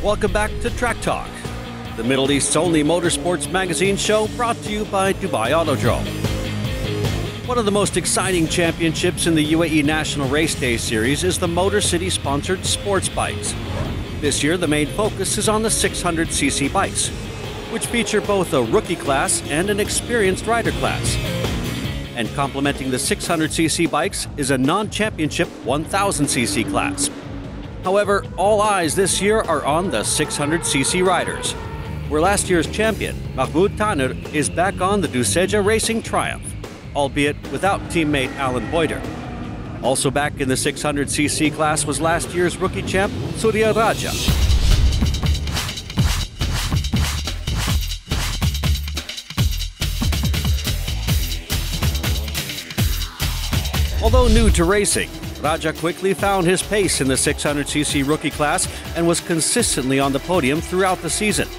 Welcome back to Tracktalk, the Middle East's only motorsports magazine show brought to you by Dubai Autodrome. One of the most exciting championships in the UAE National Race Day Series is the Motor City-sponsored sports bikes. This year, the main focus is on the 600cc bikes, which feature both a rookie class and an experienced rider class. And complementing the 600cc bikes is a non-championship 1000cc class. However, all eyes this year are on the 600cc riders, where last year's champion, Mahmoud Taner, is back on the Duseja Racing Triumph, albeit without teammate Alan Boyder. Also back in the 600cc class was last year's rookie champ, Surya Raja. Although new to racing, Raja quickly found his pace in the 600cc rookie class and was consistently on the podium throughout the season.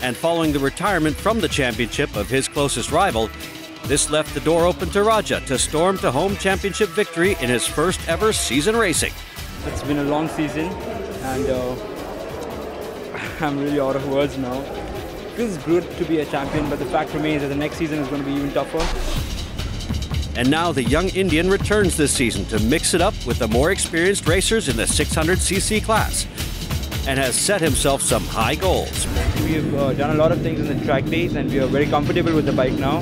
And following the retirement from the championship of his closest rival, this left the door open to Raja to storm to home championship victory in his first ever season racing. It's been a long season and I'm really out of words now. It feels good to be a champion, but the fact remains that the next season is going to be even tougher. And now the young Indian returns this season to mix it up with the more experienced racers in the 600cc class and has set himself some high goals. We've done a lot of things in the track days and we are very comfortable with the bike now.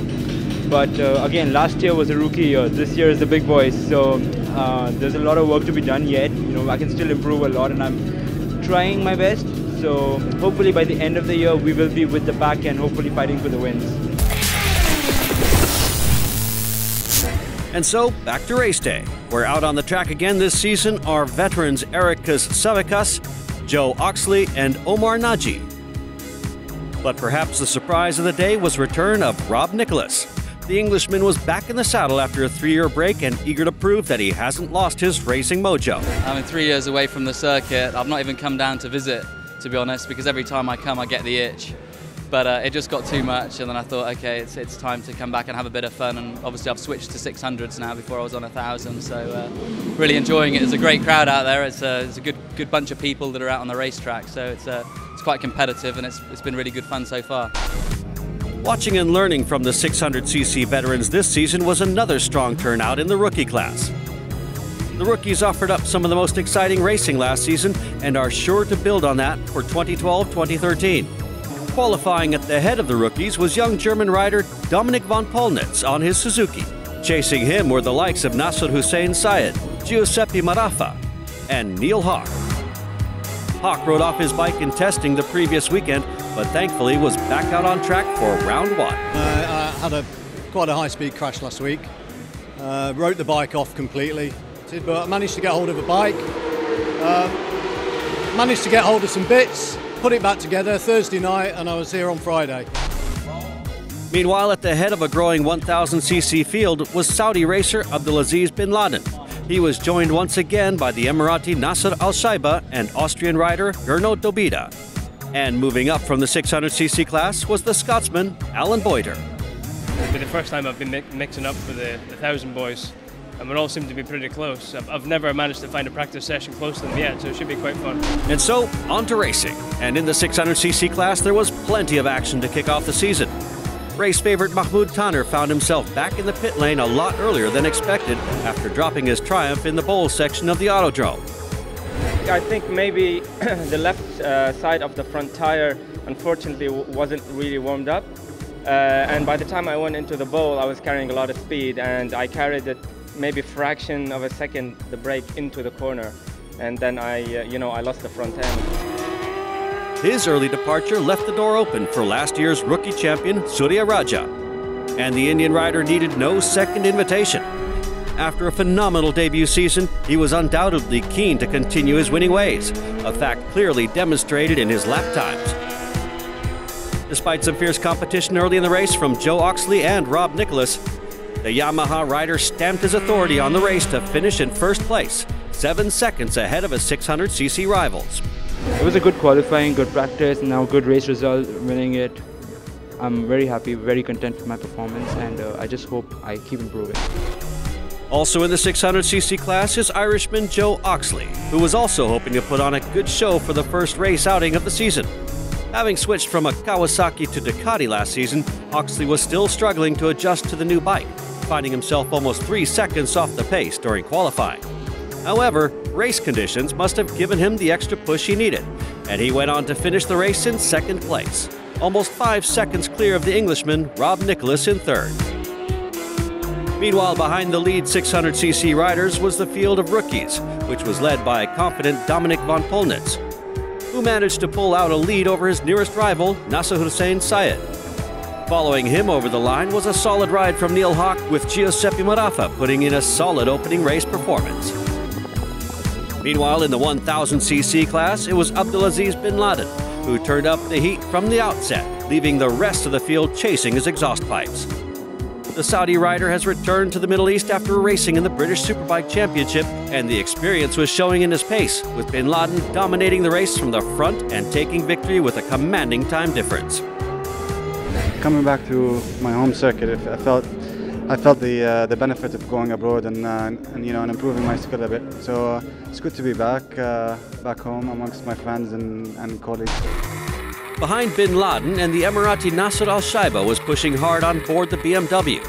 But again, last year was a rookie year. This year is the big boys. So there's a lot of work to be done yet. You know, I can still improve a lot and I'm trying my best. So hopefully by the end of the year, we will be with the pack and hopefully fighting for the wins. And so, back to race day, where out on the track again this season are veterans Erikas Savikas, Joe Oxley, and Omar Naji. But perhaps the surprise of the day was return of Rob Nicholas. The Englishman was back in the saddle after a 3-year break and eager to prove that he hasn't lost his racing mojo. I'm 3 years away from the circuit. I've not even come down to visit, to be honest, because every time I come I get the itch. But it just got too much, and then I thought, okay, it's time to come back and have a bit of fun. And obviously, I've switched to 600s now. Before I was on 1000, so really enjoying it. There's a great crowd out there. It's a good bunch of people that are out on the racetrack. So it's quite competitive, and it's been really good fun so far. Watching and learning from the 600cc veterans this season was another strong turnout in the rookie class. The rookies offered up some of the most exciting racing last season and are sure to build on that for 2012-2013. Qualifying at the head of the rookies was young German rider Dominik von Polnitz on his Suzuki. Chasing him were the likes of Nasser Hussein Syed, Giuseppe Marafa, and Neil Hawk. Hawk rode off his bike in testing the previous weekend, but thankfully was back out on track for round one. I had quite a high-speed crash last week. Wrote the bike off completely, but I managed to get hold of a bike. Managed to get hold of some bits. Put it back together Thursday night and I was here on Friday. Meanwhile, at the head of a growing 1000cc field was Saudi racer Abdulaziz bin Laden. He was joined once again by the Emirati Nasser Al-Shaiba and Austrian rider Gernot Dobida. And moving up from the 600cc class was the Scotsman Alan Boyder. It'll be the first time I've been mixing up for the 1000 boys. And we all seem to be pretty close. I've never managed to find a practice session close to them yet, so it should be quite fun. And so, on to racing. And in the 600cc class, there was plenty of action to kick off the season. Race favorite Mahmoud Taner found himself back in the pit lane a lot earlier than expected after dropping his Triumph in the bowl section of the Autodrome. I think maybe the left side of the front tire, unfortunately, wasn't really warmed up. And by the time I went into the bowl, I was carrying a lot of speed, and I carried it maybe fraction of a second the brake into the corner, and then I lost the front end. His early departure left the door open for last year's rookie champion Surya Raja, and the Indian rider needed no second invitation. After a phenomenal debut season, he was undoubtedly keen to continue his winning ways, a fact clearly demonstrated in his lap times. Despite some fierce competition early in the race from Joe Oxley and Rob Nicholas, the Yamaha rider stamped his authority on the race to finish in first place, 7 seconds ahead of his 600cc rivals. It was a good qualifying, good practice, and now good race result, winning it. I'm very happy, very content with my performance, and I just hope I keep improving. Also in the 600cc class is Irishman Joe Oxley, who was also hoping to put on a good show for the first race outing of the season. Having switched from a Kawasaki to Ducati last season, Oxley was still struggling to adjust to the new bike, finding himself almost 3 seconds off the pace during qualifying. However, race conditions must have given him the extra push he needed, and he went on to finish the race in second place, almost 5 seconds clear of the Englishman Rob Nicholas in third. Meanwhile, behind the lead 600cc riders was the field of rookies, which was led by confident Dominic von Polnitz, who managed to pull out a lead over his nearest rival, Nasser Hussein Syed. Following him over the line was a solid ride from Neil Hawk, with Giuseppe Marafa putting in a solid opening race performance. Meanwhile, in the 1000cc class, it was Abdulaziz bin Laden who turned up the heat from the outset, leaving the rest of the field chasing his exhaust pipes. The Saudi rider has returned to the Middle East after racing in the British Superbike Championship, and the experience was showing in his pace, with bin Laden dominating the race from the front and taking victory with a commanding time difference. Coming back to my home circuit, I felt the benefit of going abroad and improving my skill a bit. So it's good to be back home amongst my friends and colleagues. Behind bin Laden and the Emirati Nasser Al-Shaiba was pushing hard on board the BMW.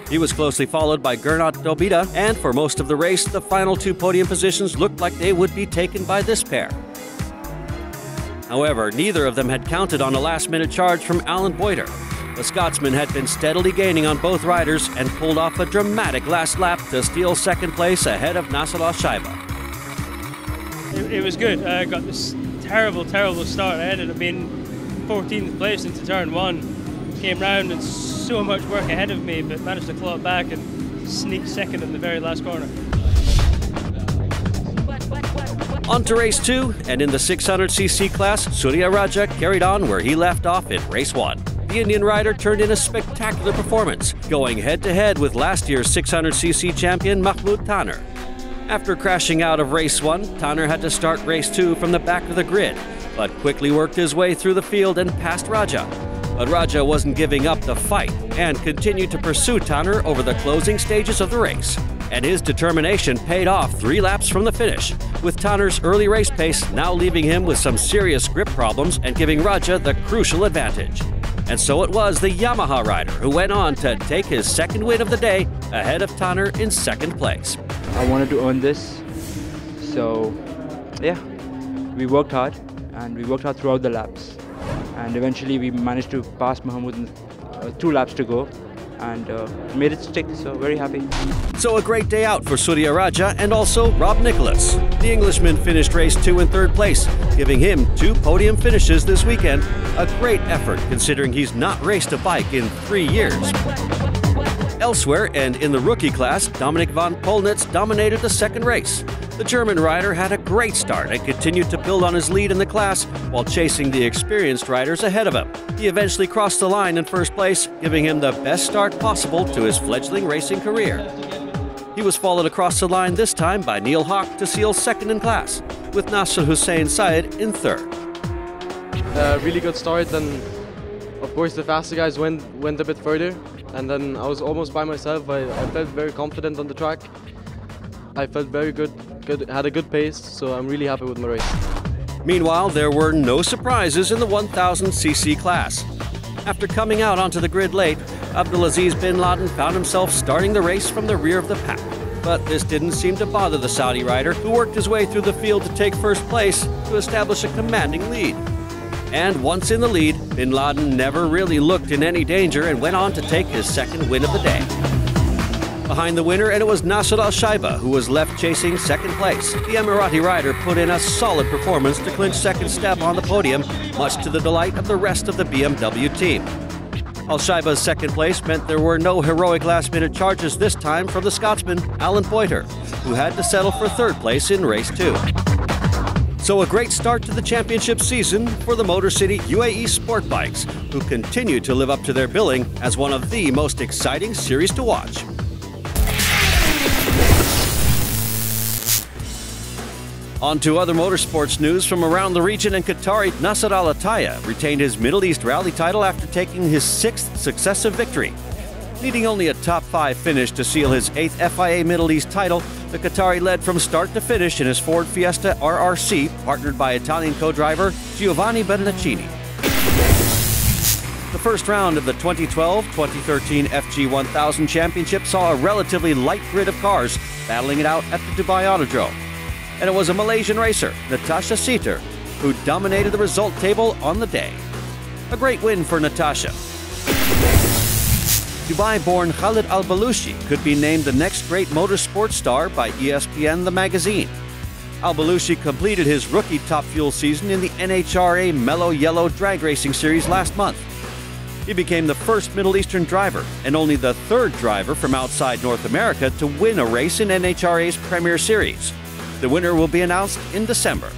He was closely followed by Gernot Dobita, and for most of the race, the final 2 podium positions looked like they would be taken by this pair. However, neither of them had counted on a last-minute charge from Alan Boyter. The Scotsman had been steadily gaining on both riders and pulled off a dramatic last lap to steal second place ahead of Nasser Al-Shaiba. It was good. I got this terrible start. I ended up being 14th place into turn 1. Came round and so much work ahead of me, but managed to claw it back and sneak second in the very last corner. On to race 2, and in the 600cc class, Surya Raja carried on where he left off in race 1. The Indian rider turned in a spectacular performance, going head-to-head with last year's 600cc champion Mahmoud Taner. After crashing out of race 1, Taner had to start race 2 from the back of the grid, but quickly worked his way through the field and passed Raja. But Raja wasn't giving up the fight and continued to pursue Taner over the closing stages of the race. And his determination paid off 3 laps from the finish, with Taner's early race pace now leaving him with some serious grip problems and giving Raja the crucial advantage. And so it was the Yamaha rider who went on to take his second win of the day ahead of Taner in second place. I wanted to earn this, so yeah, we worked hard, and we worked hard throughout the laps, and eventually we managed to pass Mahmoud in 2 laps to go, and made it stick, so very happy. So a great day out for Surya Raja and also Rob Nicholas. The Englishman finished race 2 in third place, giving him 2 podium finishes this weekend, a great effort considering he's not raced a bike in 3 years. Elsewhere, and in the rookie class, Dominic von Polnitz dominated the second race. The German rider had a great start and continued to build on his lead in the class while chasing the experienced riders ahead of him. He eventually crossed the line in first place, giving him the best start possible to his fledgling racing career. He was followed across the line this time by Neil Hawk to seal second in class, with Nasser Hussein Syed in third. Really good start, and of course the faster guys went a bit further, and then I was almost by myself. I felt very confident on the track. I felt very good, had a good pace, so I'm really happy with my race. Meanwhile, there were no surprises in the 1000cc class. After coming out onto the grid late, Abdulaziz bin Laden found himself starting the race from the rear of the pack. But this didn't seem to bother the Saudi rider, who worked his way through the field to take first place to establish a commanding lead. And once in the lead, bin Laden never really looked in any danger and went on to take his second win of the day. Behind the winner, and it was Nasser Al-Shaiba who was left chasing second place. The Emirati rider put in a solid performance to clinch second step on the podium, much to the delight of the rest of the BMW team. Al-Shaiba's second place meant there were no heroic last-minute charges this time from the Scotsman Alan Boyter, who had to settle for third place in race 2. So a great start to the championship season for the Motor City UAE Sport Bikes, who continue to live up to their billing as one of the most exciting series to watch. On to other motorsports news from around the region, and Qatari Nasser Al Attiyah retained his Middle East Rally title after taking his 6th successive victory. Needing only a top 5 finish to seal his 8th FIA Middle East title, the Qatari led from start to finish in his Ford Fiesta RRC, partnered by Italian co-driver Giovanni Bernaccini. The first round of the 2012-2013 FG1000 Championship saw a relatively light grid of cars battling it out at the Dubai Autodrome. And it was a Malaysian racer, Natasha Seiter, who dominated the result table on the day. A great win for Natasha. Dubai-born Khalid Al-Balushi could be named the next great motorsport star by ESPN the magazine. Al-Balushi completed his rookie Top Fuel season in the NHRA Mellow Yellow Drag Racing Series last month. He became the first Middle Eastern driver and only the 3rd driver from outside North America to win a race in NHRA's Premier Series. The winner will be announced in December.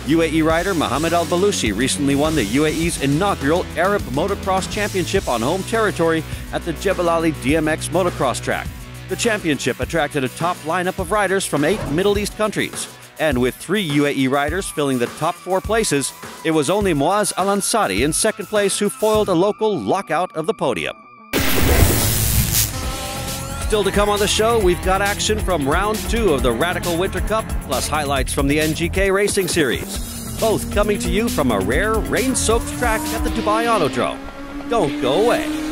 UAE rider Mohammed Al-Balushi recently won the UAE's inaugural Arab Motocross Championship on home territory at the Jebel Ali DMX motocross track. The championship attracted a top lineup of riders from 8 Middle East countries. And with 3 UAE riders filling the top 4 places, it was only Muaz Al-Ansari in 2nd place who foiled a local lockout of the podium. Still to come on the show, we've got action from round 2 of the Radical Winter Cup, plus highlights from the NGK Racing Series. Both coming to you from a rare, rain-soaked track at the Dubai Autodrome. Don't go away.